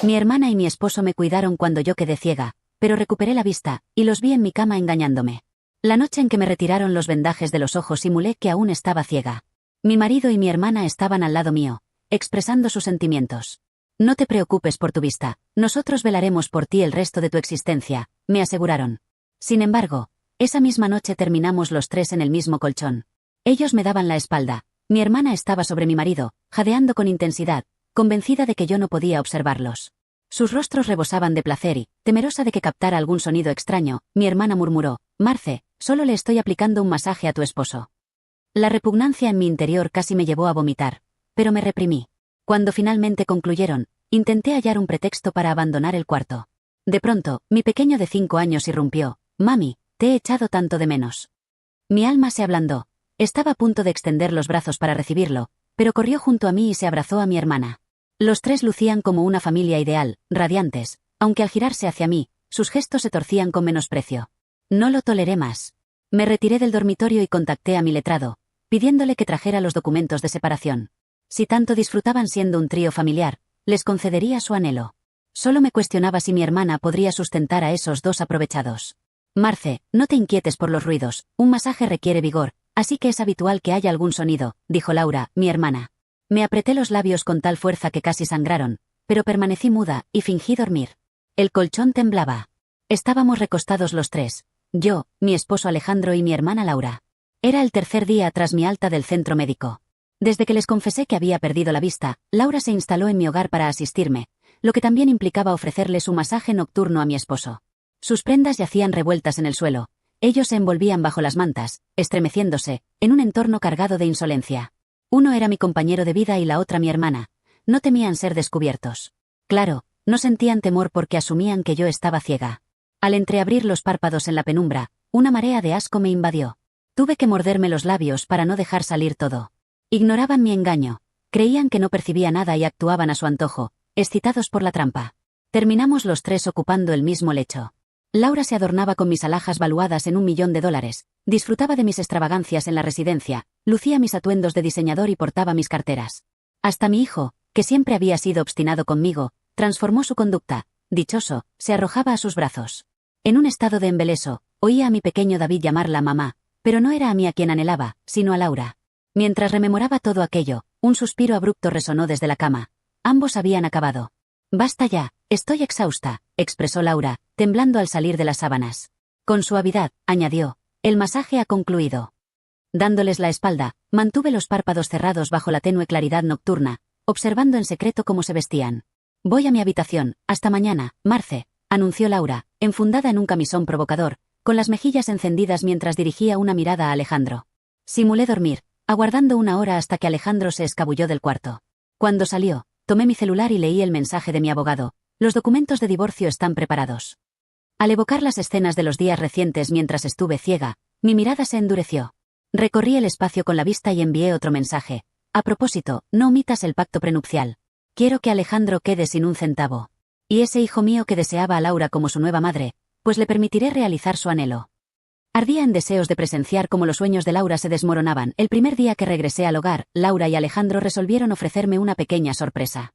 Mi hermana y mi esposo me cuidaron cuando yo quedé ciega, pero recuperé la vista, y los vi en mi cama engañándome. La noche en que me retiraron los vendajes de los ojos simulé que aún estaba ciega. Mi marido y mi hermana estaban al lado mío, expresando sus sentimientos. No te preocupes por tu vista, nosotros velaremos por ti el resto de tu existencia, me aseguraron. Sin embargo, esa misma noche terminamos los tres en el mismo colchón. Ellos me daban la espalda, mi hermana estaba sobre mi marido, jadeando con intensidad, convencida de que yo no podía observarlos. Sus rostros rebosaban de placer y, temerosa de que captara algún sonido extraño, mi hermana murmuró: Marce, solo le estoy aplicando un masaje a tu esposo. La repugnancia en mi interior casi me llevó a vomitar, pero me reprimí. Cuando finalmente concluyeron, intenté hallar un pretexto para abandonar el cuarto. De pronto, mi pequeño de 5 años irrumpió: Mami, te he echado tanto de menos. Mi alma se ablandó. Estaba a punto de extender los brazos para recibirlo, pero corrió junto a mí y se abrazó a mi hermana. Los tres lucían como una familia ideal, radiantes, aunque al girarse hacia mí, sus gestos se torcían con menosprecio. No lo toleré más. Me retiré del dormitorio y contacté a mi letrado, pidiéndole que trajera los documentos de separación. Si tanto disfrutaban siendo un trío familiar, les concedería su anhelo. Solo me cuestionaba si mi hermana podría sustentar a esos dos aprovechados. Marce, no te inquietes por los ruidos, un masaje requiere vigor, así que es habitual que haya algún sonido, dijo Laura, mi hermana. Me apreté los labios con tal fuerza que casi sangraron, pero permanecí muda y fingí dormir. El colchón temblaba. Estábamos recostados los tres, yo, mi esposo Alejandro y mi hermana Laura. Era el tercer día tras mi alta del centro médico. Desde que les confesé que había perdido la vista, Laura se instaló en mi hogar para asistirme, lo que también implicaba ofrecerle su masaje nocturno a mi esposo. Sus prendas yacían revueltas en el suelo, ellos se envolvían bajo las mantas, estremeciéndose, en un entorno cargado de insolencia. Uno era mi compañero de vida y la otra mi hermana. No temían ser descubiertos. Claro, no sentían temor porque asumían que yo estaba ciega. Al entreabrir los párpados en la penumbra, una marea de asco me invadió. Tuve que morderme los labios para no dejar salir todo. Ignoraban mi engaño. Creían que no percibía nada y actuaban a su antojo, excitados por la trampa. Terminamos los tres ocupando el mismo lecho. Laura se adornaba con mis alhajas valuadas en $1.000.000, disfrutaba de mis extravagancias en la residencia, lucía mis atuendos de diseñador y portaba mis carteras. Hasta mi hijo, que siempre había sido obstinado conmigo, transformó su conducta, dichoso, se arrojaba a sus brazos. En un estado de embeleso, oía a mi pequeño David llamarla mamá, pero no era a mí a quien anhelaba, sino a Laura. Mientras rememoraba todo aquello, un suspiro abrupto resonó desde la cama. Ambos habían acabado. Basta ya, estoy exhausta, expresó Laura, temblando al salir de las sábanas. Con suavidad, añadió, el masaje ha concluido. Dándoles la espalda, mantuve los párpados cerrados bajo la tenue claridad nocturna, observando en secreto cómo se vestían. Voy a mi habitación, hasta mañana, Marce, anunció Laura, enfundada en un camisón provocador, con las mejillas encendidas mientras dirigía una mirada a Alejandro. Simulé dormir, aguardando 1 hora hasta que Alejandro se escabulló del cuarto. Cuando salió, tomé mi celular y leí el mensaje de mi abogado. Los documentos de divorcio están preparados. Al evocar las escenas de los días recientes mientras estuve ciega, mi mirada se endureció. Recorrí el espacio con la vista y envié otro mensaje. A propósito, no omitas el pacto prenupcial. Quiero que Alejandro quede sin un centavo. Y ese hijo mío que deseaba a Laura como su nueva madre, pues le permitiré realizar su anhelo. Ardía en deseos de presenciar cómo los sueños de Laura se desmoronaban. El primer día que regresé al hogar, Laura y Alejandro resolvieron ofrecerme una pequeña sorpresa.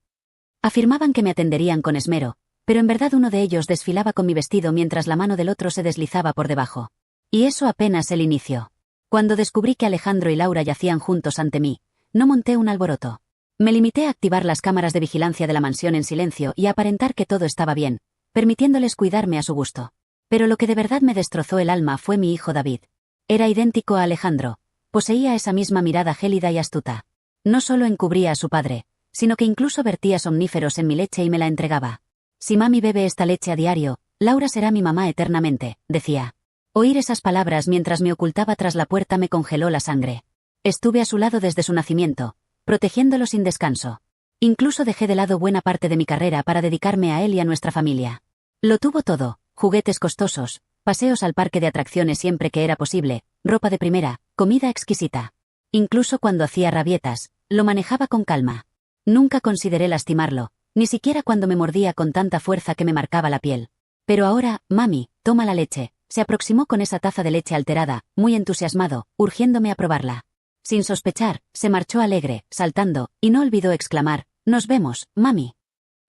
Afirmaban que me atenderían con esmero, pero en verdad uno de ellos desfilaba con mi vestido mientras la mano del otro se deslizaba por debajo. Y eso apenas el inicio. Cuando descubrí que Alejandro y Laura yacían juntos ante mí, no monté un alboroto. Me limité a activar las cámaras de vigilancia de la mansión en silencio y a aparentar que todo estaba bien, permitiéndoles cuidarme a su gusto. Pero lo que de verdad me destrozó el alma fue mi hijo David. Era idéntico a Alejandro. Poseía esa misma mirada gélida y astuta. No solo encubría a su padre, sino que incluso vertía somníferos en mi leche y me la entregaba. Si mami bebe esta leche a diario, Laura será mi mamá eternamente, decía. Oír esas palabras mientras me ocultaba tras la puerta me congeló la sangre. Estuve a su lado desde su nacimiento, protegiéndolo sin descanso. Incluso dejé de lado buena parte de mi carrera para dedicarme a él y a nuestra familia. Lo tuvo todo. Juguetes costosos, paseos al parque de atracciones siempre que era posible, ropa de primera, comida exquisita. Incluso cuando hacía rabietas, lo manejaba con calma. Nunca consideré lastimarlo, ni siquiera cuando me mordía con tanta fuerza que me marcaba la piel. Pero ahora, mami, toma la leche. Se aproximó con esa taza de leche alterada, muy entusiasmado, urgiéndome a probarla. Sin sospechar, se marchó alegre, saltando, y no olvidó exclamar, «Nos vemos, mami».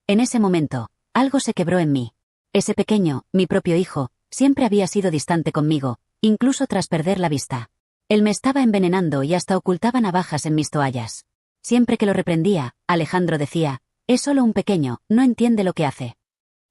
En ese momento, algo se quebró en mí. Ese pequeño, mi propio hijo, siempre había sido distante conmigo, incluso tras perder la vista. Él me estaba envenenando y hasta ocultaba navajas en mis toallas. Siempre que lo reprendía, Alejandro decía, es solo un pequeño, no entiende lo que hace.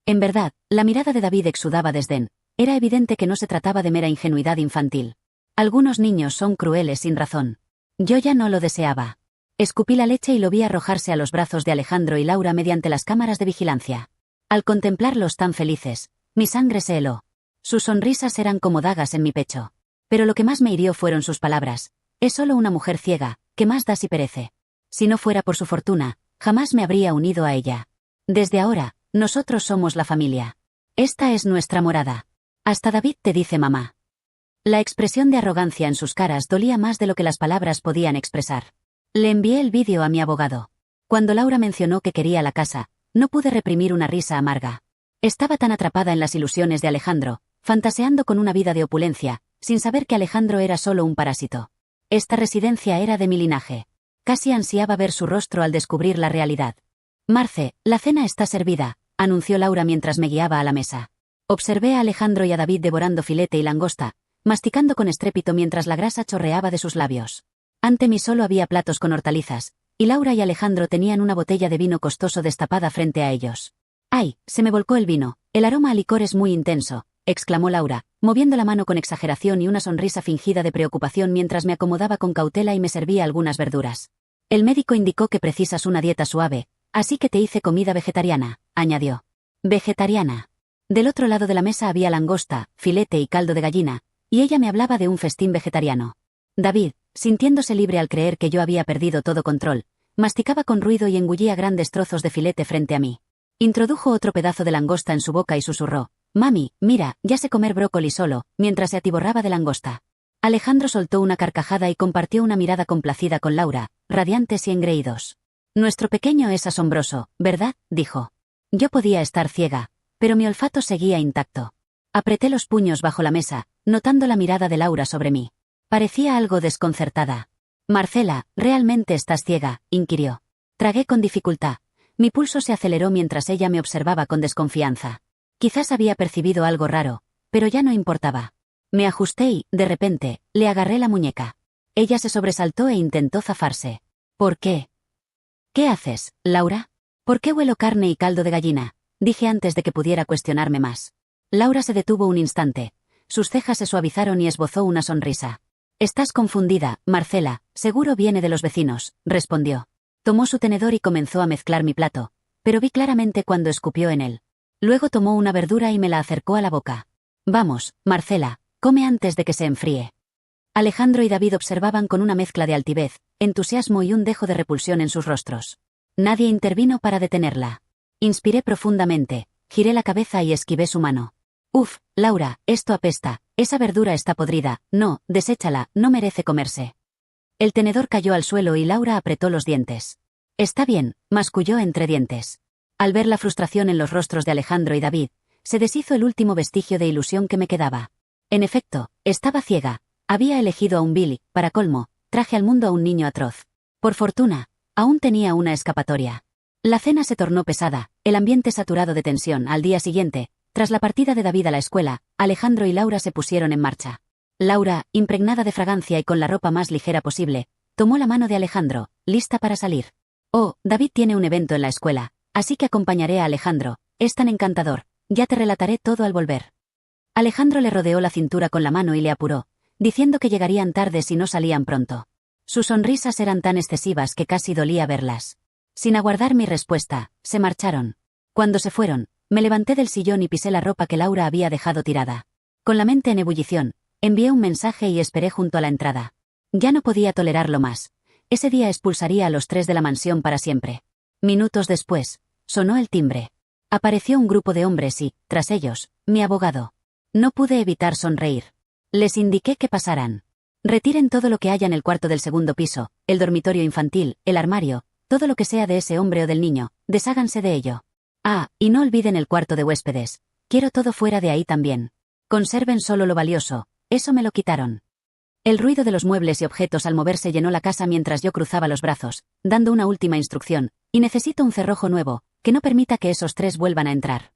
En verdad, la mirada de David exudaba desdén. Era evidente que no se trataba de mera ingenuidad infantil. Algunos niños son crueles sin razón. Yo ya no lo deseaba. Escupí la leche y lo vi arrojarse a los brazos de Alejandro y Laura mediante las cámaras de vigilancia. Al contemplarlos tan felices, mi sangre se heló. Sus sonrisas eran como dagas en mi pecho. Pero lo que más me hirió fueron sus palabras. Es solo una mujer ciega, ¿qué más da si perece? Si no fuera por su fortuna, jamás me habría unido a ella. Desde ahora, nosotros somos la familia. Esta es nuestra morada. Hasta David te dice mamá. La expresión de arrogancia en sus caras dolía más de lo que las palabras podían expresar. Le envié el vídeo a mi abogado. Cuando Laura mencionó que quería la casa, no pude reprimir una risa amarga. Estaba tan atrapada en las ilusiones de Alejandro, fantaseando con una vida de opulencia, sin saber que Alejandro era solo un parásito. Esta residencia era de mi linaje. Casi ansiaba ver su rostro al descubrir la realidad. Marce, la cena está servida, anunció Laura mientras me guiaba a la mesa. Observé a Alejandro y a David devorando filete y langosta, masticando con estrépito mientras la grasa chorreaba de sus labios. Ante mí solo había platos con hortalizas, y Laura y Alejandro tenían una botella de vino costoso destapada frente a ellos. ¡Ay! Se me volcó el vino, el aroma a licor es muy intenso, exclamó Laura, moviendo la mano con exageración y una sonrisa fingida de preocupación mientras me acomodaba con cautela y me servía algunas verduras. El médico indicó que precisas una dieta suave, así que te hice comida vegetariana, añadió. Vegetariana. Del otro lado de la mesa había langosta, filete y caldo de gallina, y ella me hablaba de un festín vegetariano. David, sintiéndose libre al creer que yo había perdido todo control, masticaba con ruido y engullía grandes trozos de filete frente a mí. Introdujo otro pedazo de langosta en su boca y susurró, «Mami, mira, ya sé comer brócoli solo», mientras se atiborraba de langosta. Alejandro soltó una carcajada y compartió una mirada complacida con Laura, radiantes y engreídos. «Nuestro pequeño es asombroso, ¿verdad?», dijo. Yo podía estar ciega, pero mi olfato seguía intacto. Apreté los puños bajo la mesa, notando la mirada de Laura sobre mí. Parecía algo desconcertada. «Marcela, ¿realmente estás ciega?», inquirió. Tragué con dificultad. Mi pulso se aceleró mientras ella me observaba con desconfianza. Quizás había percibido algo raro, pero ya no importaba. Me ajusté y, de repente, le agarré la muñeca. Ella se sobresaltó e intentó zafarse. «¿Por qué?» «¿Qué haces, Laura?» «¿Por qué huelo carne y caldo de gallina?», dije antes de que pudiera cuestionarme más. Laura se detuvo un instante. Sus cejas se suavizaron y esbozó una sonrisa. «Estás confundida, Marcela, seguro viene de los vecinos», respondió. Tomó su tenedor y comenzó a mezclar mi plato, pero vi claramente cuando escupió en él. Luego tomó una verdura y me la acercó a la boca. «Vamos, Marcela, come antes de que se enfríe». Alejandro y David observaban con una mezcla de altivez, entusiasmo y un dejo de repulsión en sus rostros. Nadie intervino para detenerla. Inspiré profundamente, giré la cabeza y esquivé su mano. «Uf, Laura, esto apesta, esa verdura está podrida, no, deséchala, no merece comerse». El tenedor cayó al suelo y Laura apretó los dientes. «Está bien», masculló entre dientes. Al ver la frustración en los rostros de Alejandro y David, se deshizo el último vestigio de ilusión que me quedaba. En efecto, estaba ciega. Había elegido a un Billy, para colmo, traje al mundo a un niño atroz. Por fortuna, aún tenía una escapatoria. La cena se tornó pesada, el ambiente saturado de tensión. Al día siguiente, tras la partida de David a la escuela, Alejandro y Laura se pusieron en marcha. Laura, impregnada de fragancia y con la ropa más ligera posible, tomó la mano de Alejandro, lista para salir. «Oh, David tiene un evento en la escuela, así que acompañaré a Alejandro, es tan encantador, ya te relataré todo al volver». Alejandro le rodeó la cintura con la mano y le apuró, diciendo que llegarían tarde si no salían pronto. Sus sonrisas eran tan excesivas que casi dolía verlas. Sin aguardar mi respuesta, se marcharon. Cuando se fueron, me levanté del sillón y pisé la ropa que Laura había dejado tirada. Con la mente en ebullición, envié un mensaje y esperé junto a la entrada. Ya no podía tolerarlo más. Ese día expulsaría a los tres de la mansión para siempre. Minutos después, sonó el timbre. Apareció un grupo de hombres y, tras ellos, mi abogado. No pude evitar sonreír. Les indiqué que pasaran. «Retiren todo lo que haya en el cuarto del segundo piso, el dormitorio infantil, el armario, todo lo que sea de ese hombre o del niño, desháganse de ello. Ah, y no olviden el cuarto de huéspedes. Quiero todo fuera de ahí también. Conserven solo lo valioso, eso me lo quitaron». El ruido de los muebles y objetos al moverse llenó la casa mientras yo cruzaba los brazos, dando una última instrucción, «Y necesito un cerrojo nuevo, que no permita que esos tres vuelvan a entrar.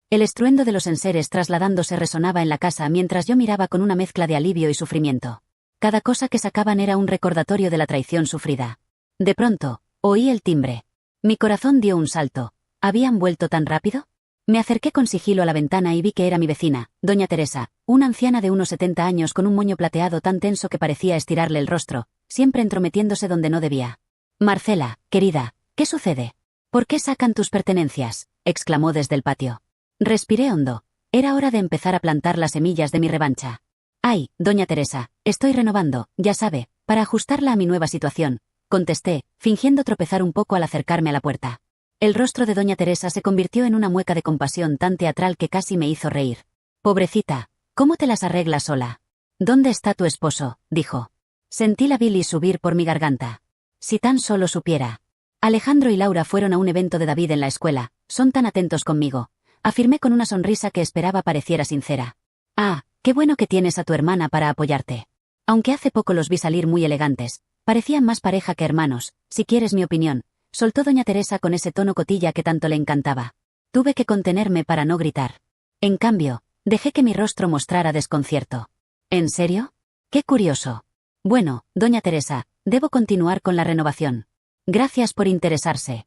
El estruendo de los enseres trasladándose resonaba en la casa mientras yo miraba con una mezcla de alivio y sufrimiento. Cada cosa que sacaban era un recordatorio de la traición sufrida. De pronto, oí el timbre. Mi corazón dio un salto. ¿Habían vuelto tan rápido? Me acerqué con sigilo a la ventana y vi que era mi vecina, doña Teresa, una anciana de unos 70 años con un moño plateado tan tenso que parecía estirarle el rostro, siempre entrometiéndose donde no debía. Marcela, querida, ¿qué sucede? ¿Por qué sacan tus pertenencias?, exclamó desde el patio. Respiré hondo. Era hora de empezar a plantar las semillas de mi revancha. Ay, doña Teresa, estoy renovando, ya sabe, para ajustarla a mi nueva situación, contesté, fingiendo tropezar un poco al acercarme a la puerta. El rostro de doña Teresa se convirtió en una mueca de compasión tan teatral que casi me hizo reír. Pobrecita, ¿cómo te las arreglas sola? ¿Dónde está tu esposo?, dijo. Sentí la bilis subir por mi garganta. Si tan solo supiera. Alejandro y Laura fueron a un evento de David en la escuela, son tan atentos conmigo, afirmé con una sonrisa que esperaba pareciera sincera. Ah, qué bueno que tienes a tu hermana para apoyarte. Aunque hace poco los vi salir muy elegantes, parecían más pareja que hermanos, si quieres mi opinión, soltó doña Teresa con ese tono cotilla que tanto le encantaba. Tuve que contenerme para no gritar. En cambio, dejé que mi rostro mostrara desconcierto. ¿En serio? ¡Qué curioso! Bueno, doña Teresa, debo continuar con la renovación. Gracias por interesarse.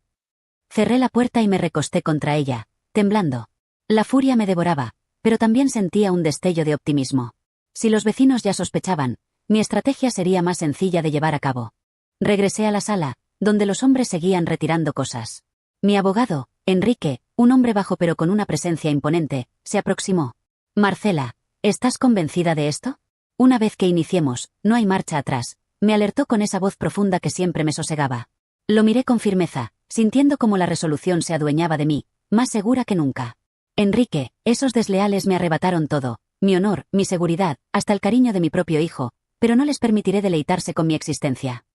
Cerré la puerta y me recosté contra ella, temblando. La furia me devoraba, pero también sentía un destello de optimismo. Si los vecinos ya sospechaban, mi estrategia sería más sencilla de llevar a cabo. Regresé a la sala, donde los hombres seguían retirando cosas. Mi abogado, Enrique, un hombre bajo pero con una presencia imponente, se aproximó. Marcela, ¿estás convencida de esto? Una vez que iniciemos, no hay marcha atrás, me alertó con esa voz profunda que siempre me sosegaba. Lo miré con firmeza, sintiendo como la resolución se adueñaba de mí, más segura que nunca. Enrique, esos desleales me arrebataron todo, mi honor, mi seguridad, hasta el cariño de mi propio hijo, pero no les permitiré deleitarse con mi existencia.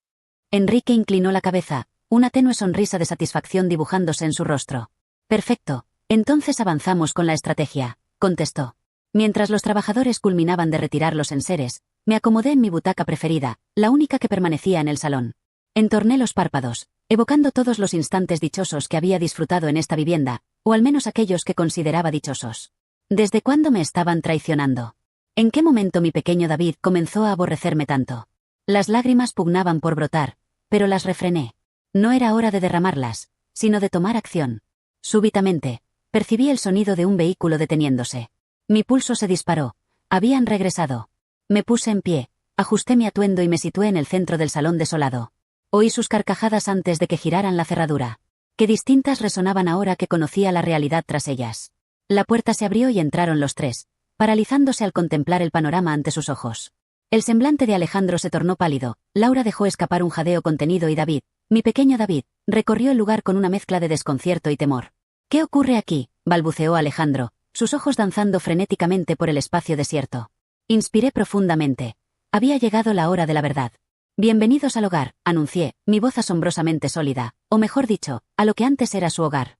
Enrique inclinó la cabeza, una tenue sonrisa de satisfacción dibujándose en su rostro. Perfecto, entonces avanzamos con la estrategia, contestó. Mientras los trabajadores culminaban de retirar los enseres, me acomodé en mi butaca preferida, la única que permanecía en el salón. Entorné los párpados, evocando todos los instantes dichosos que había disfrutado en esta vivienda, o al menos aquellos que consideraba dichosos. ¿Desde cuándo me estaban traicionando? ¿En qué momento mi pequeño David comenzó a aborrecerme tanto? Las lágrimas pugnaban por brotar, pero las refrené. No era hora de derramarlas, sino de tomar acción. Súbitamente, percibí el sonido de un vehículo deteniéndose. Mi pulso se disparó. Habían regresado. Me puse en pie, ajusté mi atuendo y me situé en el centro del salón desolado. Oí sus carcajadas antes de que giraran la cerradura. Qué distintas resonaban ahora que conocía la realidad tras ellas. La puerta se abrió y entraron los tres, paralizándose al contemplar el panorama ante sus ojos. El semblante de Alejandro se tornó pálido, Laura dejó escapar un jadeo contenido y David, mi pequeño David, recorrió el lugar con una mezcla de desconcierto y temor. ¿Qué ocurre aquí?, balbuceó Alejandro, sus ojos danzando frenéticamente por el espacio desierto. Inspiré profundamente. Había llegado la hora de la verdad. Bienvenidos al hogar, anuncié, mi voz asombrosamente sólida, o mejor dicho, a lo que antes era su hogar.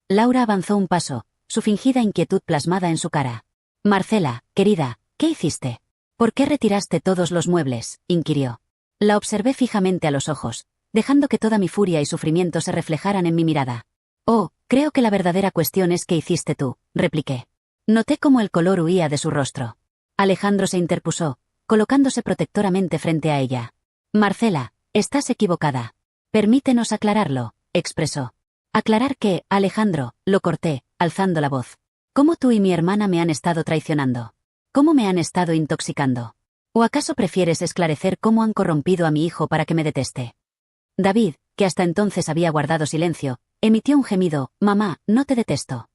Laura avanzó un paso, su fingida inquietud plasmada en su cara. Marcela, querida, ¿qué hiciste? ¿Por qué retiraste todos los muebles?, inquirió. La observé fijamente a los ojos, dejando que toda mi furia y sufrimiento se reflejaran en mi mirada. Oh, creo que la verdadera cuestión es qué hiciste tú, repliqué. Noté cómo el color huía de su rostro. Alejandro se interpuso, colocándose protectoramente frente a ella. Marcela, estás equivocada. Permítenos aclararlo, expresó. Aclarar qué, Alejandro, lo corté, alzando la voz. ¿Cómo tú y mi hermana me han estado traicionando? ¿Cómo me han estado intoxicando? ¿O acaso prefieres esclarecer cómo han corrompido a mi hijo para que me deteste? David, que hasta entonces había guardado silencio, emitió un gemido. Mamá, no te detesto.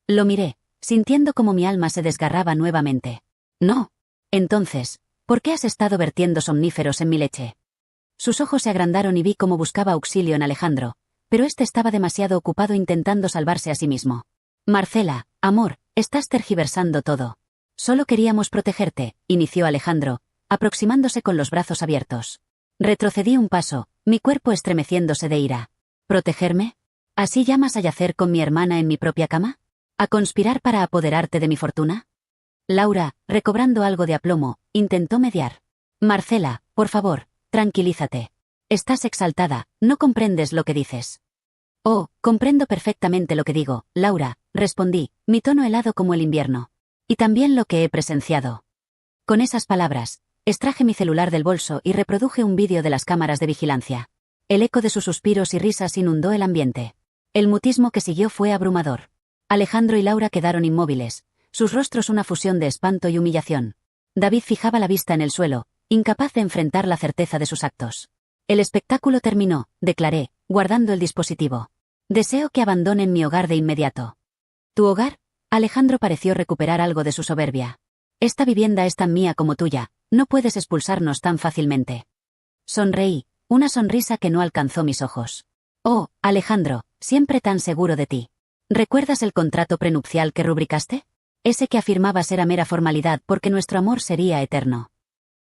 Lo miré, sintiendo como mi alma se desgarraba nuevamente. No. Entonces, ¿por qué has estado vertiendo somníferos en mi leche? Sus ojos se agrandaron y vi cómo buscaba auxilio en Alejandro, pero este estaba demasiado ocupado intentando salvarse a sí mismo. Marcela, amor, estás tergiversando todo. Solo queríamos protegerte, inició Alejandro, aproximándose con los brazos abiertos. Retrocedí un paso, mi cuerpo estremeciéndose de ira. ¿Protegerme? ¿Así llamas a yacer con mi hermana en mi propia cama? ¿A conspirar para apoderarte de mi fortuna? Laura, recobrando algo de aplomo, intentó mediar. Marcela, por favor, tranquilízate. Estás exaltada, no comprendes lo que dices. Oh, comprendo perfectamente lo que digo, Laura, respondí, mi tono helado como el invierno. Y también lo que he presenciado. Con esas palabras, extraje mi celular del bolso y reproduje un vídeo de las cámaras de vigilancia. El eco de sus suspiros y risas inundó el ambiente. El mutismo que siguió fue abrumador. Alejandro y Laura quedaron inmóviles, sus rostros una fusión de espanto y humillación. David fijaba la vista en el suelo, incapaz de enfrentar la certeza de sus actos. El espectáculo terminó, declaré, guardando el dispositivo. Deseo que abandonen mi hogar de inmediato. ¿Tu hogar? Alejandro pareció recuperar algo de su soberbia. Esta vivienda es tan mía como tuya, no puedes expulsarnos tan fácilmente. Sonreí, una sonrisa que no alcanzó mis ojos. Oh, Alejandro, siempre tan seguro de ti. ¿Recuerdas el contrato prenupcial que rubricaste? Ese que afirmabas era mera formalidad porque nuestro amor sería eterno.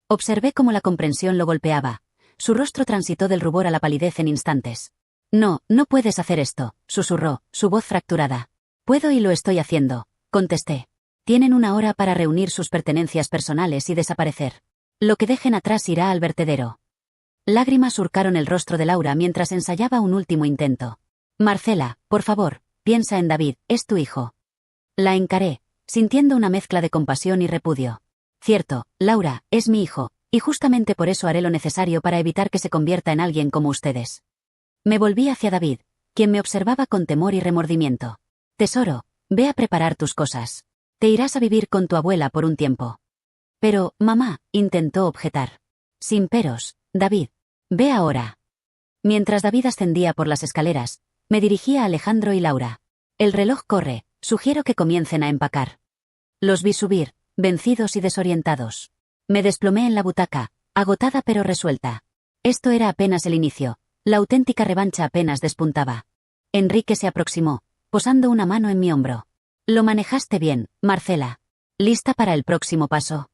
Observé cómo la comprensión lo golpeaba. Su rostro transitó del rubor a la palidez en instantes. No, no puedes hacer esto, susurró, su voz fracturada. Puedo y lo estoy haciendo, contesté. Tienen una hora para reunir sus pertenencias personales y desaparecer. Lo que dejen atrás irá al vertedero. Lágrimas surcaron el rostro de Laura mientras ensayaba un último intento. Marcela, por favor, piensa en David, es tu hijo. La encaré, sintiendo una mezcla de compasión y repudio. Cierto, Laura, es mi hijo, y justamente por eso haré lo necesario para evitar que se convierta en alguien como ustedes. Me volví hacia David, quien me observaba con temor y remordimiento. Tesoro, ve a preparar tus cosas. Te irás a vivir con tu abuela por un tiempo. Pero, mamá, intentó objetar. Sin peros, David. Ve ahora. Mientras David ascendía por las escaleras, me dirigí a Alejandro y Laura. El reloj corre, sugiero que comiencen a empacar. Los vi subir, vencidos y desorientados. Me desplomé en la butaca, agotada pero resuelta. Esto era apenas el inicio, la auténtica revancha apenas despuntaba. Enrique se aproximó, posando una mano en mi hombro. Lo manejaste bien, Marcela. ¿Lista para el próximo paso?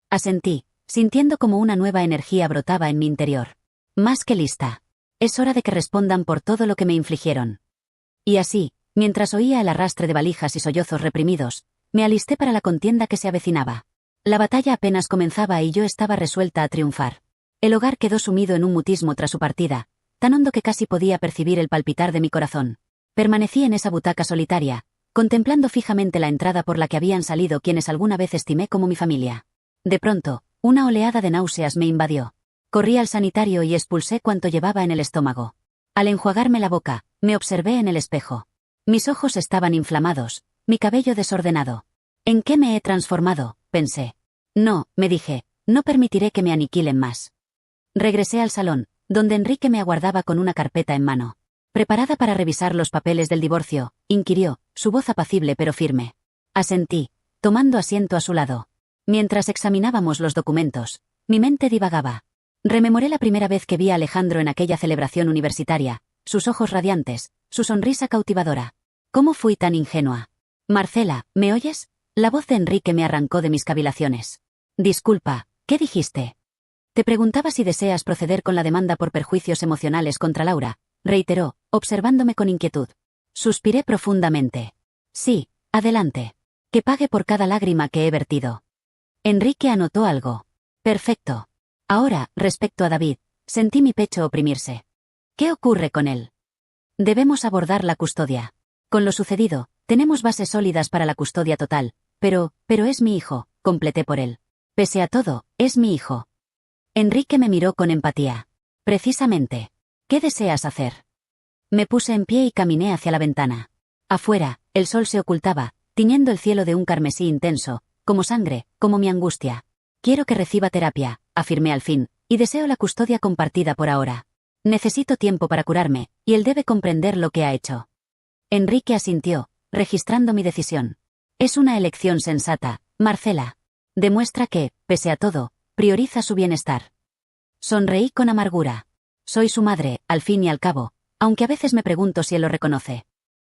Asentí, sintiendo como una nueva energía brotaba en mi interior. Más que lista. Es hora de que respondan por todo lo que me infligieron. Y así, mientras oía el arrastre de valijas y sollozos reprimidos, me alisté para la contienda que se avecinaba. La batalla apenas comenzaba y yo estaba resuelta a triunfar. El hogar quedó sumido en un mutismo tras su partida, tan hondo que casi podía percibir el palpitar de mi corazón. Permanecí en esa butaca solitaria, contemplando fijamente la entrada por la que habían salido quienes alguna vez estimé como mi familia. De pronto, una oleada de náuseas me invadió. Corrí al sanitario y expulsé cuanto llevaba en el estómago. Al enjuagarme la boca, me observé en el espejo. Mis ojos estaban inflamados, mi cabello desordenado. ¿En qué me he transformado?, pensé. No, me dije, no permitiré que me aniquilen más. Regresé al salón, donde Enrique me aguardaba con una carpeta en mano. Preparada para revisar los papeles del divorcio, inquirió, su voz apacible pero firme. Asentí, tomando asiento a su lado. Mientras examinábamos los documentos, mi mente divagaba. Rememoré la primera vez que vi a Alejandro en aquella celebración universitaria, sus ojos radiantes, su sonrisa cautivadora. ¿Cómo fui tan ingenua? Marcela, ¿me oyes? La voz de Enrique me arrancó de mis cavilaciones. Disculpa, ¿qué dijiste? Te preguntaba si deseas proceder con la demanda por perjuicios emocionales contra Laura, reiteró, observándome con inquietud. Suspiré profundamente. Sí, adelante. Que pague por cada lágrima que he vertido. Enrique anotó algo. Perfecto. Ahora, respecto a David, sentí mi pecho oprimirse. ¿Qué ocurre con él? Debemos abordar la custodia. Con lo sucedido, tenemos bases sólidas para la custodia total, pero es mi hijo, completé por él. Pese a todo, es mi hijo. Enrique me miró con empatía. Precisamente. ¿Qué deseas hacer? Me puse en pie y caminé hacia la ventana. Afuera, el sol se ocultaba, tiñendo el cielo de un carmesí intenso, como sangre, como mi angustia. Quiero que reciba terapia, afirmé al fin, y deseo la custodia compartida por ahora. Necesito tiempo para curarme, y él debe comprender lo que ha hecho. Enrique asintió, registrando mi decisión. Es una elección sensata, Marcela. Demuestra que, pese a todo, prioriza su bienestar. Sonreí con amargura. Soy su madre, al fin y al cabo, aunque a veces me pregunto si él lo reconoce.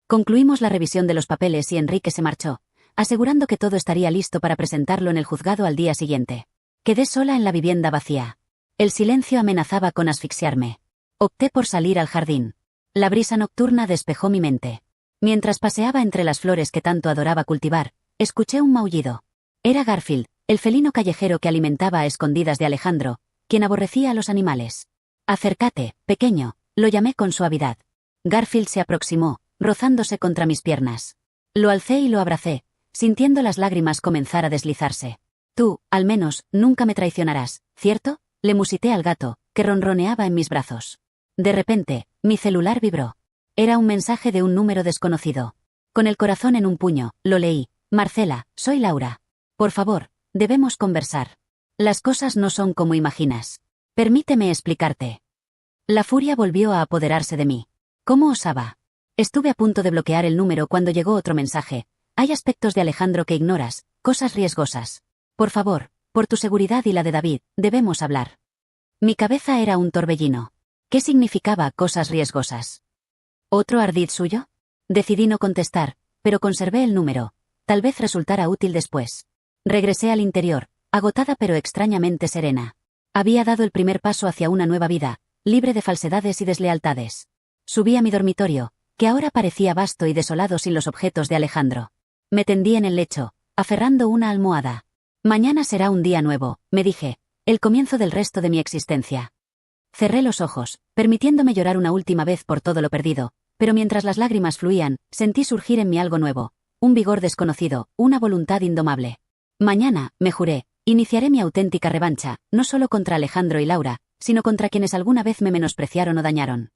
Concluimos la revisión de los papeles y Enrique se marchó, asegurando que todo estaría listo para presentarlo en el juzgado al día siguiente. Quedé sola en la vivienda vacía. El silencio amenazaba con asfixiarme. Opté por salir al jardín. La brisa nocturna despejó mi mente. Mientras paseaba entre las flores que tanto adoraba cultivar, escuché un maullido. Era Garfield, el felino callejero que alimentaba a escondidas de Alejandro, quien aborrecía a los animales. Acércate, pequeño, lo llamé con suavidad. Garfield se aproximó, rozándose contra mis piernas. Lo alcé y lo abracé, sintiendo las lágrimas comenzar a deslizarse. Tú, al menos, nunca me traicionarás, ¿cierto? Le musité al gato, que ronroneaba en mis brazos. De repente, mi celular vibró. Era un mensaje de un número desconocido. Con el corazón en un puño, lo leí. Marcela, soy Laura. Por favor, debemos conversar. Las cosas no son como imaginas. Permíteme explicarte. La furia volvió a apoderarse de mí. ¿Cómo osaba? Estuve a punto de bloquear el número cuando llegó otro mensaje. Hay aspectos de Alejandro que ignoras, cosas riesgosas. Por favor, por tu seguridad y la de David, debemos hablar. Mi cabeza era un torbellino. ¿Qué significaba cosas riesgosas? ¿Otro ardid suyo? Decidí no contestar, pero conservé el número. Tal vez resultara útil después. Regresé al interior, agotada pero extrañamente serena. Había dado el primer paso hacia una nueva vida, libre de falsedades y deslealtades. Subí a mi dormitorio, que ahora parecía vasto y desolado sin los objetos de Alejandro. Me tendí en el lecho, aferrando una almohada. Mañana será un día nuevo, me dije, el comienzo del resto de mi existencia. Cerré los ojos, permitiéndome llorar una última vez por todo lo perdido, pero mientras las lágrimas fluían, sentí surgir en mí algo nuevo, un vigor desconocido, una voluntad indomable. Mañana, me juré, iniciaré mi auténtica revancha, no solo contra Alejandro y Laura, sino contra quienes alguna vez me menospreciaron o dañaron.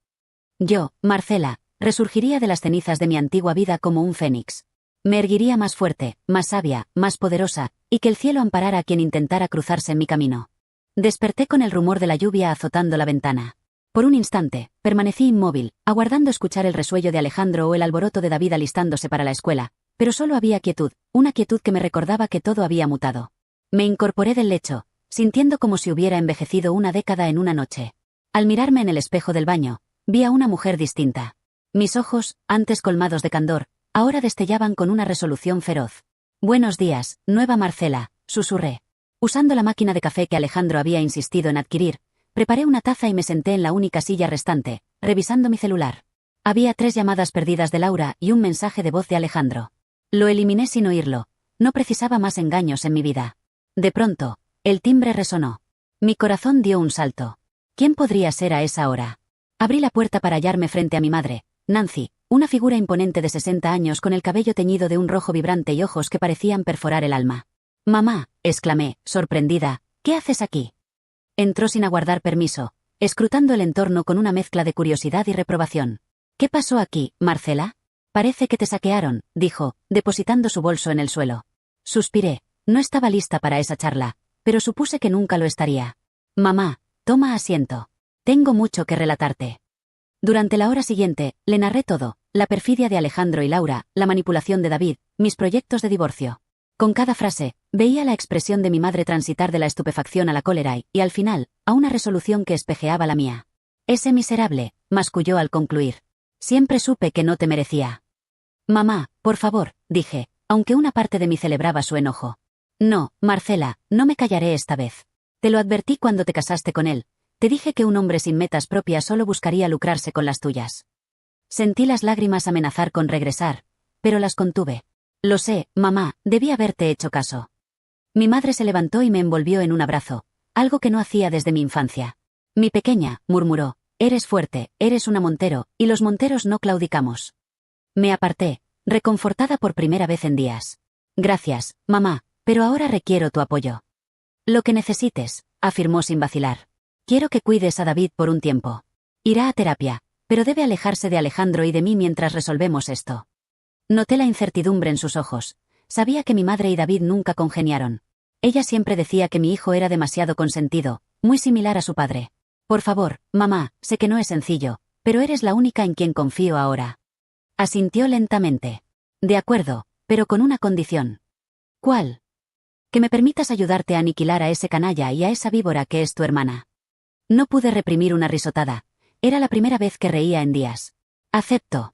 Yo, Marcela, resurgiría de las cenizas de mi antigua vida como un fénix. Me erguiría más fuerte, más sabia, más poderosa, y que el cielo amparara a quien intentara cruzarse en mi camino. Desperté con el rumor de la lluvia azotando la ventana. Por un instante, permanecí inmóvil, aguardando escuchar el resuello de Alejandro o el alboroto de David alistándose para la escuela, pero solo había quietud, una quietud que me recordaba que todo había mutado. Me incorporé del lecho, sintiendo como si hubiera envejecido una década en una noche. Al mirarme en el espejo del baño, vi a una mujer distinta. Mis ojos, antes colmados de candor, ahora destellaban con una resolución feroz. Buenos días, nueva Marcela, susurré. Usando la máquina de café que Alejandro había insistido en adquirir, preparé una taza y me senté en la única silla restante, revisando mi celular. Había 3 llamadas perdidas de Laura y un mensaje de voz de Alejandro. Lo eliminé sin oírlo. No precisaba más engaños en mi vida. De pronto, el timbre resonó. Mi corazón dio un salto. ¿Quién podría ser a esa hora? Abrí la puerta para hallarme frente a mi madre, Nancy, una figura imponente de 60 años con el cabello teñido de un rojo vibrante y ojos que parecían perforar el alma. «Mamá», exclamé, sorprendida, «¿qué haces aquí?» Entró sin aguardar permiso, escrutando el entorno con una mezcla de curiosidad y reprobación. «¿Qué pasó aquí, Marcela?» «Parece que te saquearon», dijo, depositando su bolso en el suelo. Suspiré. No estaba lista para esa charla, pero supuse que nunca lo estaría. «Mamá, toma asiento. Tengo mucho que relatarte». Durante la hora siguiente, le narré todo, la perfidia de Alejandro y Laura, la manipulación de David, mis proyectos de divorcio. Con cada frase, veía la expresión de mi madre transitar de la estupefacción a la cólera y, al final, a una resolución que espejeaba la mía. «Ese miserable», masculló al concluir. «Siempre supe que no te merecía». «Mamá, por favor», dije, aunque una parte de mí celebraba su enojo. «No, Marcela, no me callaré esta vez. Te lo advertí cuando te casaste con él. Te dije que un hombre sin metas propias solo buscaría lucrarse con las tuyas». Sentí las lágrimas amenazar con regresar, pero las contuve. «Lo sé, mamá, debí haberte hecho caso». Mi madre se levantó y me envolvió en un abrazo, algo que no hacía desde mi infancia. «Mi pequeña», murmuró, «eres fuerte, eres una Montero, y los Monteros no claudicamos». Me aparté, reconfortada por primera vez en días. «Gracias, mamá, pero ahora requiero tu apoyo». «Lo que necesites», afirmó sin vacilar. «Quiero que cuides a David por un tiempo. Irá a terapia, pero debe alejarse de Alejandro y de mí mientras resolvemos esto». Noté la incertidumbre en sus ojos. Sabía que mi madre y David nunca congeniaron. Ella siempre decía que mi hijo era demasiado consentido, muy similar a su padre. «Por favor, mamá, sé que no es sencillo, pero eres la única en quien confío ahora». Asintió lentamente. «De acuerdo, pero con una condición». «¿Cuál?» «Que me permitas ayudarte a aniquilar a ese canalla y a esa víbora que es tu hermana». No pude reprimir una risotada. Era la primera vez que reía en días. «Acepto».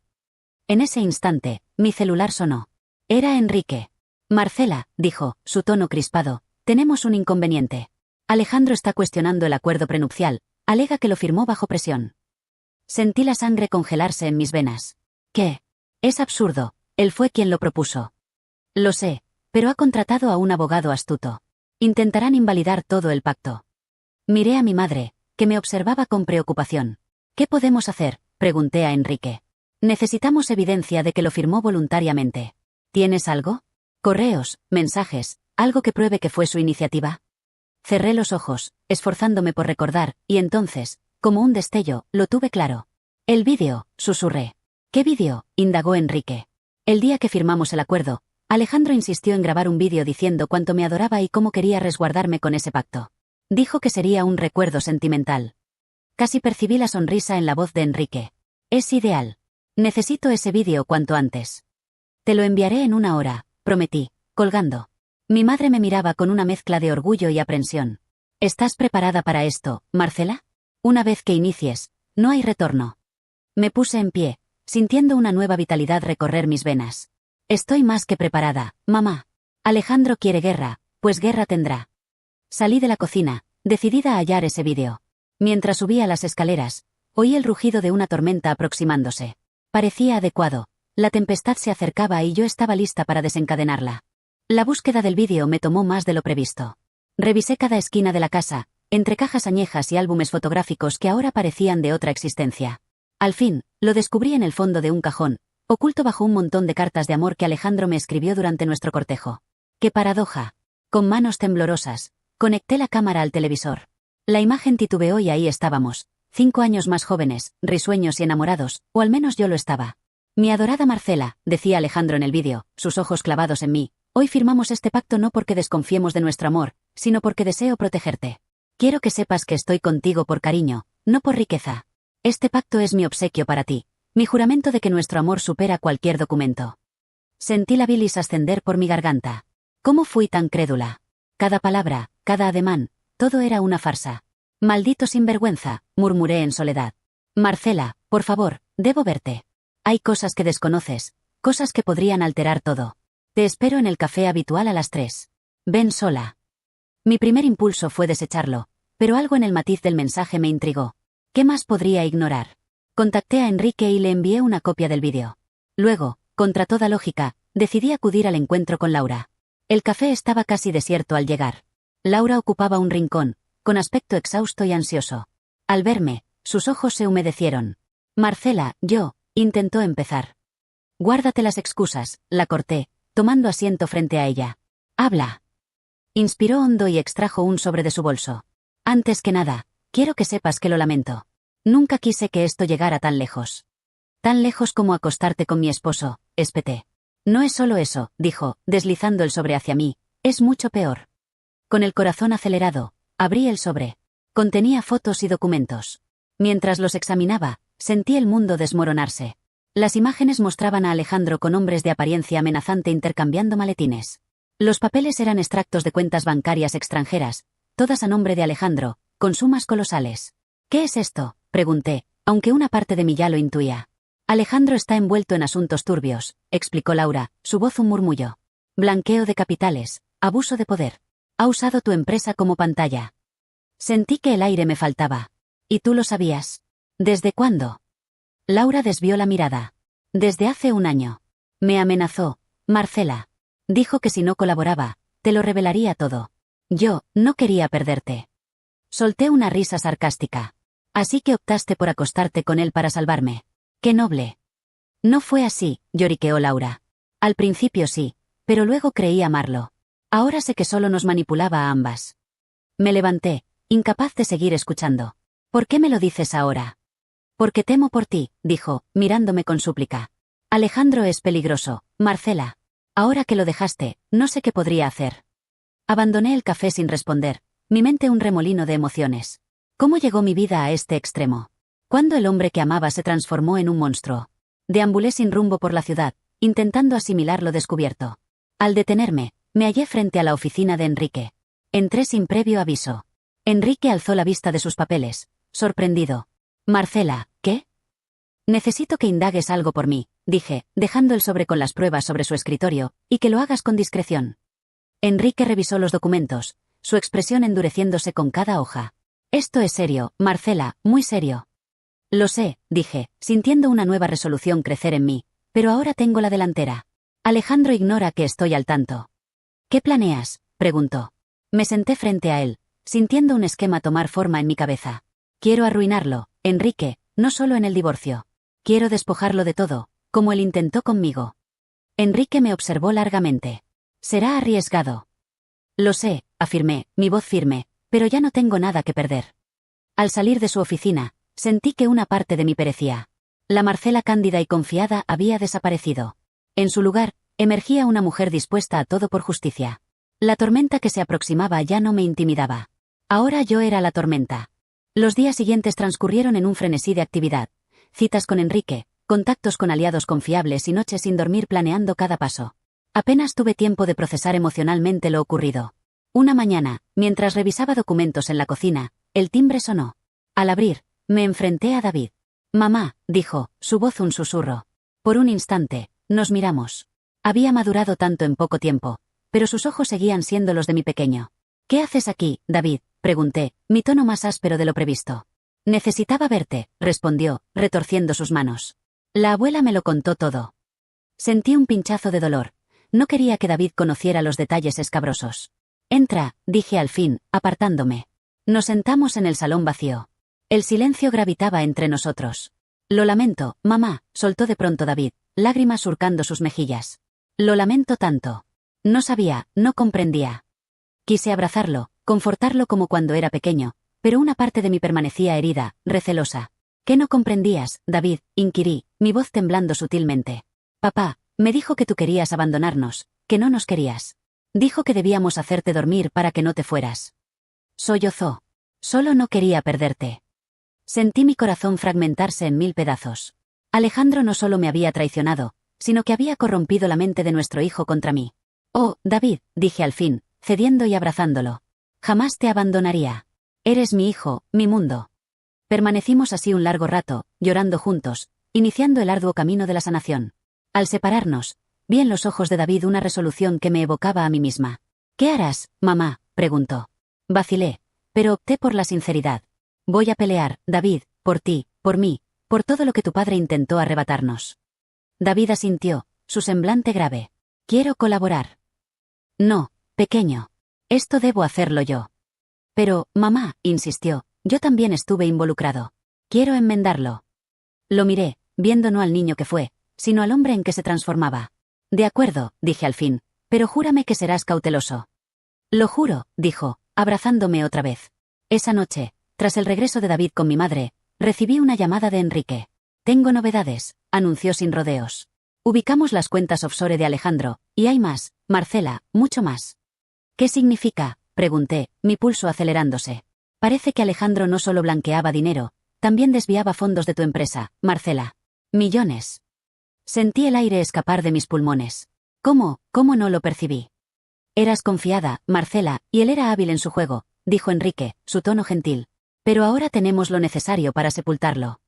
En ese instante, mi celular sonó. Era Enrique. «Marcela», dijo, su tono crispado, «tenemos un inconveniente. Alejandro está cuestionando el acuerdo prenupcial, alega que lo firmó bajo presión». Sentí la sangre congelarse en mis venas. «¿Qué? Es absurdo, él fue quien lo propuso». «Lo sé, pero ha contratado a un abogado astuto. Intentarán invalidar todo el pacto». Miré a mi madre, que me observaba con preocupación. «¿Qué podemos hacer?», pregunté a Enrique. Necesitamos evidencia de que lo firmó voluntariamente. ¿Tienes algo? Correos, mensajes, algo que pruebe que fue su iniciativa. Cerré los ojos, esforzándome por recordar, y entonces, como un destello, lo tuve claro. El vídeo, susurré. ¿Qué vídeo?, indagó Enrique. El día que firmamos el acuerdo, Alejandro insistió en grabar un vídeo diciendo cuánto me adoraba y cómo quería resguardarme con ese pacto. Dijo que sería un recuerdo sentimental. Casi percibí la sonrisa en la voz de Enrique. Es ideal. Necesito ese vídeo cuanto antes. Te lo enviaré en 1 hora, prometí, colgando. Mi madre me miraba con una mezcla de orgullo y aprensión. ¿Estás preparada para esto, Marcela? Una vez que inicies, no hay retorno. Me puse en pie, sintiendo una nueva vitalidad recorrer mis venas. Estoy más que preparada, mamá. Alejandro quiere guerra, pues guerra tendrá. Salí de la cocina, decidida a hallar ese vídeo. Mientras subía las escaleras, oí el rugido de una tormenta aproximándose. Parecía adecuado. La tempestad se acercaba y yo estaba lista para desencadenarla. La búsqueda del vídeo me tomó más de lo previsto. Revisé cada esquina de la casa, entre cajas añejas y álbumes fotográficos que ahora parecían de otra existencia. Al fin, lo descubrí en el fondo de un cajón, oculto bajo un montón de cartas de amor que Alejandro me escribió durante nuestro cortejo. ¡Qué paradoja! Con manos temblorosas, conecté la cámara al televisor. La imagen titubeó y ahí estábamos, 5 años más jóvenes, risueños y enamorados, o al menos yo lo estaba. Mi adorada Marcela, decía Alejandro en el vídeo, sus ojos clavados en mí, hoy firmamos este pacto no porque desconfiemos de nuestro amor, sino porque deseo protegerte. Quiero que sepas que estoy contigo por cariño, no por riqueza. Este pacto es mi obsequio para ti, mi juramento de que nuestro amor supera cualquier documento. Sentí la bilis ascender por mi garganta. ¿Cómo fui tan crédula? Cada palabra, cada ademán, todo era una farsa. Maldito sinvergüenza, murmuré en soledad. Marcela, por favor, debo verte. Hay cosas que desconoces, cosas que podrían alterar todo. Te espero en el café habitual a las 3. Ven sola. Mi primer impulso fue desecharlo, pero algo en el matiz del mensaje me intrigó. ¿Qué más podría ignorar? Contacté a Enrique y le envié una copia del vídeo. Luego, contra toda lógica, decidí acudir al encuentro con Laura. El café estaba casi desierto al llegar. Laura ocupaba un rincón, con aspecto exhausto y ansioso. Al verme, sus ojos se humedecieron. Marcela, intentó empezar. Guárdate las excusas, la corté, tomando asiento frente a ella. Habla. Inspiró hondo y extrajo un sobre de su bolso. Antes que nada, quiero que sepas que lo lamento. Nunca quise que esto llegara tan lejos. Tan lejos como acostarte con mi esposo, espeté. No es solo eso, dijo, deslizando el sobre hacia mí, es mucho peor. Con el corazón acelerado, abrí el sobre. Contenía fotos y documentos. Mientras los examinaba, sentí el mundo desmoronarse. Las imágenes mostraban a Alejandro con hombres de apariencia amenazante intercambiando maletines. Los papeles eran extractos de cuentas bancarias extranjeras, todas a nombre de Alejandro, con sumas colosales. ¿Qué es esto?, pregunté, aunque una parte de mí ya lo intuía. Alejandro está envuelto en asuntos turbios, explicó Laura, su voz un murmullo. Blanqueo de capitales, abuso de poder. Ha usado tu empresa como pantalla. Sentí que el aire me faltaba. ¿Y tú lo sabías? ¿Desde cuándo? Laura desvió la mirada. Desde hace 1 año. Me amenazó, Marcela. Dijo que si no colaboraba, te lo revelaría todo. Yo, no quería perderte. Solté una risa sarcástica. Así que optaste por acostarte con él para salvarme. ¡Qué noble! No fue así, lloriqueó Laura. Al principio sí, pero luego creí amarlo. Ahora sé que solo nos manipulaba a ambas. Me levanté, incapaz de seguir escuchando. ¿Por qué me lo dices ahora? Porque temo por ti, dijo, mirándome con súplica. Alejandro es peligroso, Marcela. Ahora que lo dejaste, no sé qué podría hacer. Abandoné el café sin responder, mi mente un remolino de emociones. ¿Cómo llegó mi vida a este extremo? ¿Cuándo el hombre que amaba se transformó en un monstruo? Deambulé sin rumbo por la ciudad, intentando asimilar lo descubierto. Al detenerme, me hallé frente a la oficina de Enrique. Entré sin previo aviso. Enrique alzó la vista de sus papeles, sorprendido. Marcela, ¿qué? Necesito que indagues algo por mí, dije, dejando el sobre con las pruebas sobre su escritorio, y que lo hagas con discreción. Enrique revisó los documentos, su expresión endureciéndose con cada hoja. Esto es serio, Marcela, muy serio. Lo sé, dije, sintiendo una nueva resolución crecer en mí, pero ahora tengo la delantera. Alejandro ignora que estoy al tanto. ¿Qué planeas?, preguntó. Me senté frente a él, sintiendo un esquema tomar forma en mi cabeza. Quiero arruinarlo, Enrique, no solo en el divorcio. Quiero despojarlo de todo, como él intentó conmigo. Enrique me observó largamente. Será arriesgado. Lo sé, afirmé, mi voz firme, pero ya no tengo nada que perder. Al salir de su oficina, sentí que una parte de mí perecía. La Marcela cándida y confiada había desaparecido. En su lugar, emergía una mujer dispuesta a todo por justicia. La tormenta que se aproximaba ya no me intimidaba. Ahora yo era la tormenta. Los días siguientes transcurrieron en un frenesí de actividad. Citas con Enrique, contactos con aliados confiables y noches sin dormir planeando cada paso. Apenas tuve tiempo de procesar emocionalmente lo ocurrido. Una mañana, mientras revisaba documentos en la cocina, el timbre sonó. Al abrir, me enfrenté a David. «Mamá», dijo, su voz un susurro. Por un instante, nos miramos. Había madurado tanto en poco tiempo, pero sus ojos seguían siendo los de mi pequeño. «¿Qué haces aquí, David?», pregunté, mi tono más áspero de lo previsto. «Necesitaba verte», respondió, retorciendo sus manos. La abuela me lo contó todo. Sentí un pinchazo de dolor. No quería que David conociera los detalles escabrosos. «Entra», dije al fin, apartándome. Nos sentamos en el salón vacío. El silencio gravitaba entre nosotros. «Lo lamento, mamá», soltó de pronto David, lágrimas surcando sus mejillas. «Lo lamento tanto». No sabía, no comprendía. Quise abrazarlo, confortarlo como cuando era pequeño, pero una parte de mí permanecía herida, recelosa. «¿Qué no comprendías, David?», inquirí, mi voz temblando sutilmente. «Papá, me dijo que tú querías abandonarnos, que no nos querías. Dijo que debíamos hacerte dormir para que no te fueras». Sollozó. «Solo no quería perderte». Sentí mi corazón fragmentarse en 1000 pedazos. Alejandro no solo me había traicionado, sino que había corrompido la mente de nuestro hijo contra mí. «Oh, David», dije al fin, cediendo y abrazándolo. «Jamás te abandonaría. Eres mi hijo, mi mundo». Permanecimos así un largo rato, llorando juntos, iniciando el arduo camino de la sanación. Al separarnos, vi en los ojos de David una resolución que me evocaba a mí misma. «¿Qué harás, mamá?», preguntó. Vacilé, pero opté por la sinceridad. «Voy a pelear, David, por ti, por mí, por todo lo que tu padre intentó arrebatarnos». David asintió, su semblante grave. «Quiero colaborar». «No, pequeño. Esto debo hacerlo yo». «Pero, mamá», insistió, «yo también estuve involucrado. Quiero enmendarlo». Lo miré, viendo no al niño que fue, sino al hombre en que se transformaba. «De acuerdo», dije al fin, «pero júrame que serás cauteloso». «Lo juro», dijo, abrazándome otra vez. Esa noche, tras el regreso de David con mi madre, recibí una llamada de Enrique. «Tengo novedades», anunció sin rodeos. «Ubicamos las cuentas offshore de Alejandro, y hay más, Marcela, mucho más». «¿Qué significa?», pregunté, mi pulso acelerándose. «Parece que Alejandro no solo blanqueaba dinero, también desviaba fondos de tu empresa, Marcela. Millones». Sentí el aire escapar de mis pulmones. ¿Cómo no lo percibí? «Eras confiada, Marcela, y él era hábil en su juego», dijo Enrique, su tono gentil. «Pero ahora tenemos lo necesario para sepultarlo».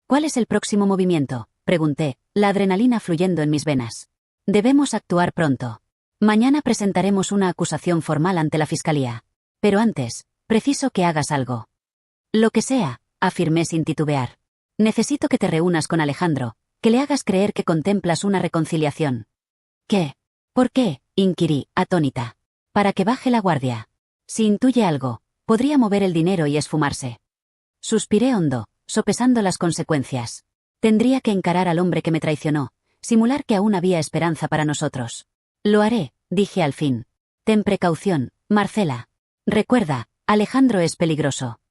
«¿Cuál es el próximo movimiento?», pregunté, la adrenalina fluyendo en mis venas. «Debemos actuar pronto. Mañana presentaremos una acusación formal ante la fiscalía. Pero antes, preciso que hagas algo». «Lo que sea», afirmé sin titubear. «Necesito que te reúnas con Alejandro, que le hagas creer que contemplas una reconciliación». «¿Qué? ¿Por qué?», inquirí, atónita. «Para que baje la guardia. Si intuye algo, podría mover el dinero y esfumarse». Suspiré hondo, sopesando las consecuencias. Tendría que encarar al hombre que me traicionó, simular que aún había esperanza para nosotros. «Lo haré», dije al fin. «Ten precaución, Marcela. Recuerda, Alejandro es peligroso».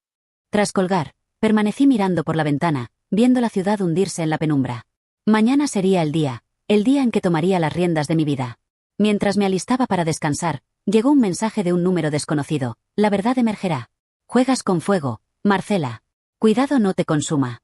Tras colgar, permanecí mirando por la ventana, viendo la ciudad hundirse en la penumbra. Mañana sería el día en que tomaría las riendas de mi vida. Mientras me alistaba para descansar, llegó un mensaje de un número desconocido. «La verdad emergerá. Juegas con fuego, Marcela. Cuidado no te consuma».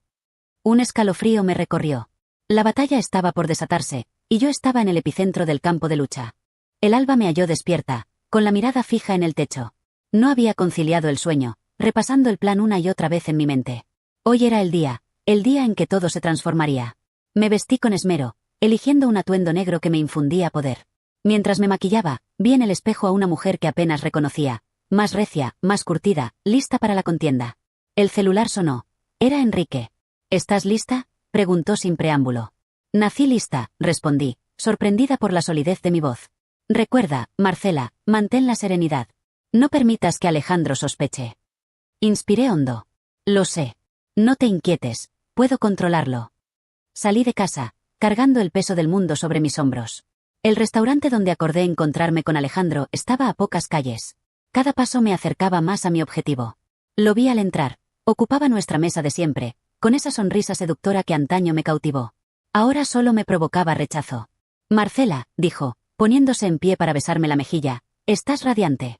Un escalofrío me recorrió. La batalla estaba por desatarse, y yo estaba en el epicentro del campo de lucha. El alba me halló despierta, con la mirada fija en el techo. No había conciliado el sueño, repasando el plan una y otra vez en mi mente. Hoy era el día en que todo se transformaría. Me vestí con esmero, eligiendo un atuendo negro que me infundía poder. Mientras me maquillaba, vi en el espejo a una mujer que apenas reconocía, más recia, más curtida, lista para la contienda. El celular sonó. Era Enrique. «¿Estás lista?», preguntó sin preámbulo. «Nací lista», respondí, sorprendida por la solidez de mi voz. «Recuerda, Marcela, mantén la serenidad. No permitas que Alejandro sospeche». Inspiré hondo. «Lo sé. No te inquietes, puedo controlarlo». Salí de casa, cargando el peso del mundo sobre mis hombros. El restaurante donde acordé encontrarme con Alejandro estaba a pocas calles. Cada paso me acercaba más a mi objetivo. Lo vi al entrar. Ocupaba nuestra mesa de siempre, con esa sonrisa seductora que antaño me cautivó. Ahora solo me provocaba rechazo. Marcela, dijo, poniéndose en pie para besarme la mejilla, estás radiante.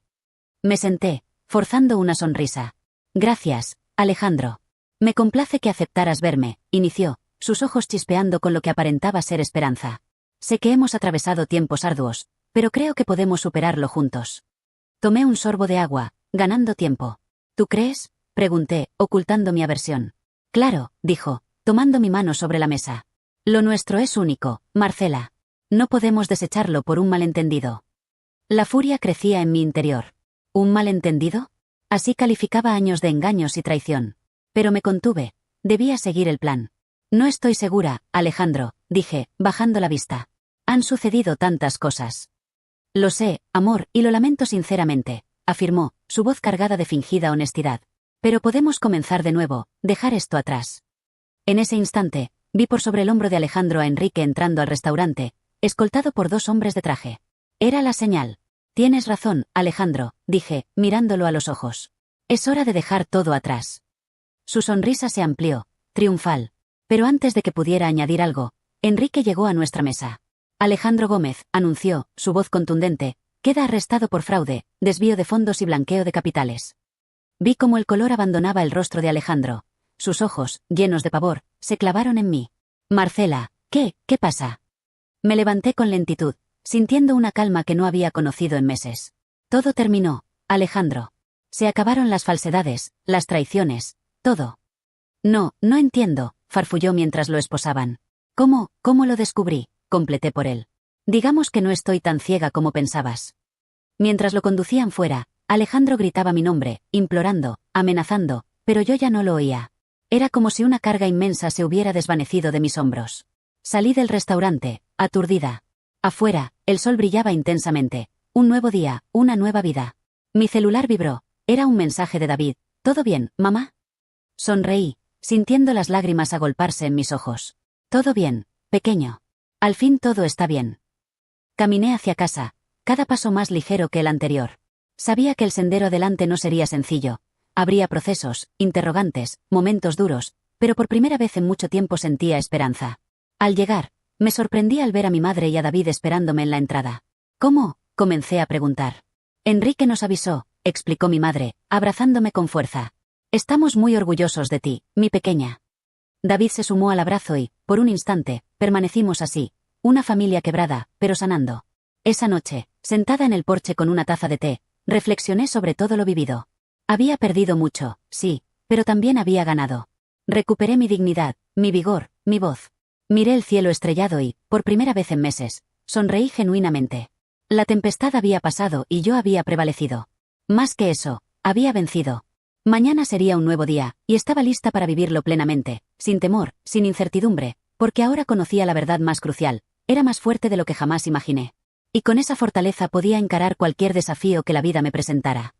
Me senté, forzando una sonrisa. Gracias, Alejandro. Me complace que aceptaras verme, inició, sus ojos chispeando con lo que aparentaba ser esperanza. Sé que hemos atravesado tiempos arduos, pero creo que podemos superarlo juntos. Tomé un sorbo de agua, ganando tiempo. ¿Tú crees?, pregunté, ocultando mi aversión. Claro, dijo, tomando mi mano sobre la mesa. Lo nuestro es único, Marcela. No podemos desecharlo por un malentendido. La furia crecía en mi interior. ¿Un malentendido? Así calificaba años de engaños y traición. Pero me contuve. Debía seguir el plan. No estoy segura, Alejandro, dije, bajando la vista. Han sucedido tantas cosas. Lo sé, amor, y lo lamento sinceramente, afirmó, su voz cargada de fingida honestidad. Pero podemos comenzar de nuevo, dejar esto atrás. En ese instante, vi por sobre el hombro de Alejandro a Enrique entrando al restaurante, escoltado por 2 hombres de traje. Era la señal. Tienes razón, Alejandro, dije, mirándolo a los ojos. Es hora de dejar todo atrás. Su sonrisa se amplió, triunfal. Pero antes de que pudiera añadir algo, Enrique llegó a nuestra mesa. Alejandro Gómez, anunció, su voz contundente, queda arrestado por fraude, desvío de fondos y blanqueo de capitales. Vi cómo el color abandonaba el rostro de Alejandro. Sus ojos, llenos de pavor, se clavaron en mí. Marcela, ¿qué pasa? Me levanté con lentitud, sintiendo una calma que no había conocido en meses. Todo terminó, Alejandro. Se acabaron las falsedades, las traiciones, todo. No entiendo, farfulló mientras lo esposaban. ¿Cómo lo descubrí?, completé por él. Digamos que no estoy tan ciega como pensabas. Mientras lo conducían fuera, Alejandro gritaba mi nombre, implorando, amenazando, pero yo ya no lo oía. Era como si una carga inmensa se hubiera desvanecido de mis hombros. Salí del restaurante, aturdida. Afuera, el sol brillaba intensamente. Un nuevo día, una nueva vida. Mi celular vibró. Era un mensaje de David. ¿Todo bien, mamá? Sonreí, sintiendo las lágrimas agolparse en mis ojos. Todo bien, pequeño. Al fin todo está bien. Caminé hacia casa, cada paso más ligero que el anterior. Sabía que el sendero adelante no sería sencillo. Habría procesos, interrogantes, momentos duros, pero por primera vez en mucho tiempo sentía esperanza. Al llegar, me sorprendí al ver a mi madre y a David esperándome en la entrada. ¿Cómo?, comencé a preguntar. Enrique nos avisó, explicó mi madre, abrazándome con fuerza. Estamos muy orgullosos de ti, mi pequeña. David se sumó al abrazo y, por un instante, permanecimos así, una familia quebrada, pero sanando. Esa noche, sentada en el porche con una taza de té, reflexioné sobre todo lo vivido. Había perdido mucho, sí, pero también había ganado. Recuperé mi dignidad, mi vigor, mi voz. Miré el cielo estrellado y, por primera vez en meses, sonreí genuinamente. La tempestad había pasado y yo había prevalecido. Más que eso, había vencido. Mañana sería un nuevo día, y estaba lista para vivirlo plenamente, sin temor, sin incertidumbre, porque ahora conocía la verdad más crucial, era más fuerte de lo que jamás imaginé. Y con esa fortaleza podía encarar cualquier desafío que la vida me presentara.